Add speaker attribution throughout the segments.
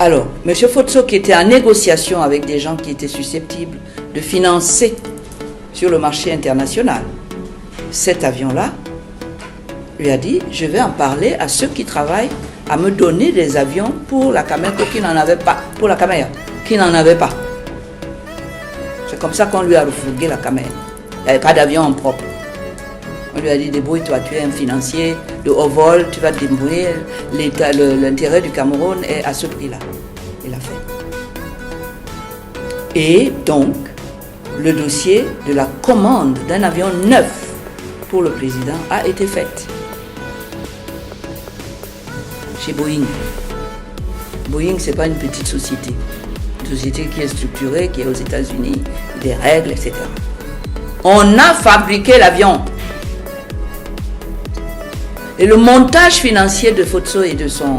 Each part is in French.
Speaker 1: Alors, M. Fotso, qui était en négociation avec des gens qui étaient susceptibles de financer sur le marché international cet avion-là, lui a dit, je vais en parler à ceux qui travaillent à me donner des avions pour la Cameroun qui n'en avait pas, pour la Cameroun qui n'en avait pas. C'est comme ça qu'on lui a refourgué la Cameroun. Il n'y avait pas d'avion en propre. On lui a dit, débrouille-toi, tu es un financier de haut vol, tu vas te débrouiller. L'intérêt du Cameroun est à ce prix-là. Il a fait. Et donc, le dossier de la commande d'un avion neuf pour le président a été fait chez Boeing. Boeing, ce n'est pas une petite société. Une société qui est structurée, qui est aux États-Unis, des règles, etc. On a fabriqué l'avion. Et le montage financier de Fotso et de son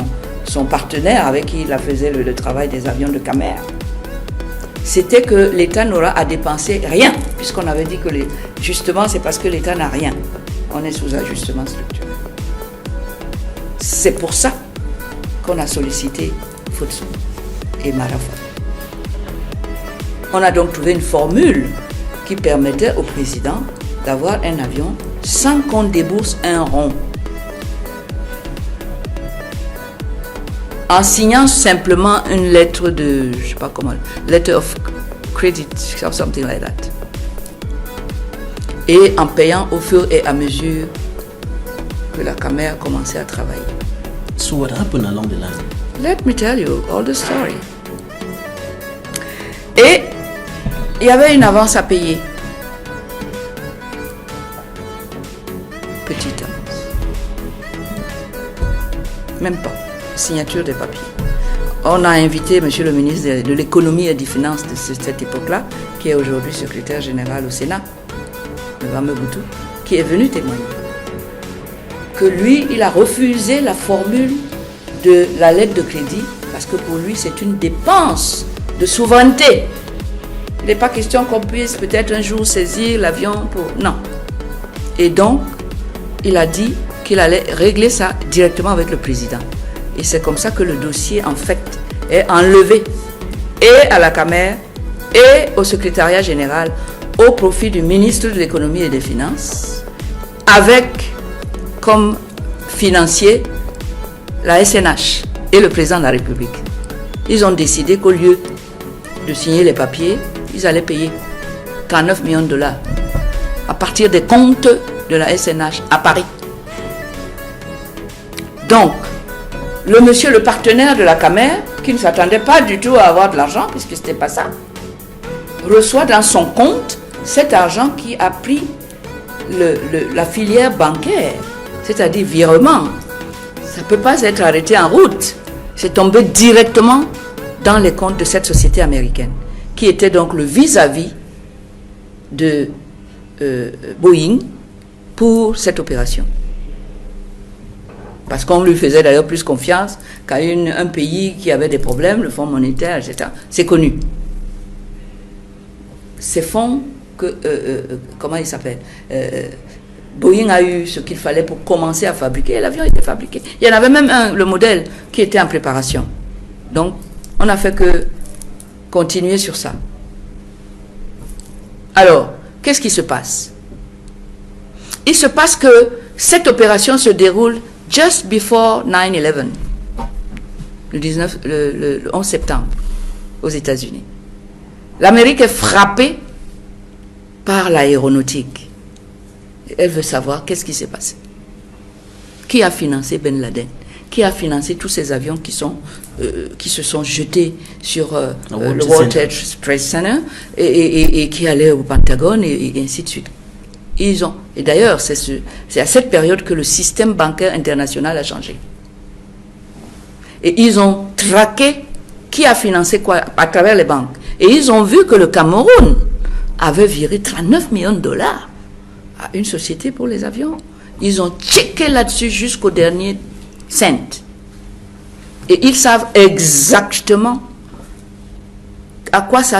Speaker 1: partenaire avec qui il faisait le travail des avions de Camer, c'était que l'État n'aura à dépenser rien, puisqu'on avait dit que justement c'est parce que l'État n'a rien. On est sous ajustement structurel. C'est pour ça qu'on a sollicité Fotso et Marafa. On a donc trouvé une formule qui permettait au président d'avoir un avion sans qu'on débourse un rond. En signant simplement une lettre de, je ne sais pas comment, letter of credit, something like that. Et en payant au fur et à mesure que la caméra commençait à travailler.
Speaker 2: So what happened along the line?
Speaker 1: Let me tell you all the story. Et il y avait une avance à payer. Petite avance. Même pas. Signature des papiers. On a invité M. le ministre de l'économie et des finances de cette époque-là, qui est aujourd'hui secrétaire général au Sénat, le fameux Boutou, qui est venu témoigner. Que lui, il a refusé la formule de la lettre de crédit, parce que pour lui, c'est une dépense de souveraineté. Il n'est pas question qu'on puisse peut-être un jour saisir l'avion pour... Non. Et donc, il a dit qu'il allait régler ça directement avec le président. Et c'est comme ça que le dossier, en fait, est enlevé et à la Camer et au secrétariat général au profit du ministre de l'économie et des finances, avec comme financier la SNH et le président de la République. Ils ont décidé qu'au lieu de signer les papiers, ils allaient payer 39 millions de dollars à partir des comptes de la SNH à Paris. Donc, le partenaire de la Camer, qui ne s'attendait pas du tout à avoir de l'argent, puisque ce n'était pas ça, reçoit dans son compte cet argent qui a pris la filière bancaire, c'est-à-dire virement. Ça ne peut pas être arrêté en route. C'est tombé directement dans les comptes de cette société américaine, qui était donc le vis-à-vis de Boeing pour cette opération. Parce qu'on lui faisait d'ailleurs plus confiance qu'à un pays qui avait des problèmes, le Fonds monétaire, etc. C'est connu. Ces fonds, comment il s'appelle Boeing a eu ce qu'il fallait pour commencer à fabriquer, et l'avion était fabriqué. Il y en avait même le modèle qui était en préparation. Donc, on n'a fait que continuer sur ça. Alors, qu'est-ce qui se passe? Il se passe que cette opération se déroule just before 9/11, le 11 septembre, aux États-Unis. L'Amérique est frappée par l'aéronautique. Elle veut savoir qu'est-ce qui s'est passé. Qui a financé Ben Laden? Qui a financé tous ces avions qui se sont jetés sur le World Trade Center et qui allaient au Pentagone et ainsi de suite. Et d'ailleurs, c'est à cette période que le système bancaire international a changé. Et ils ont traqué qui a financé quoi à travers les banques. Et ils ont vu que le Cameroun avait viré 39 millions de dollars à une société pour les avions. Ils ont checké là-dessus jusqu'au dernier cent. Et ils savent exactement à quoi ça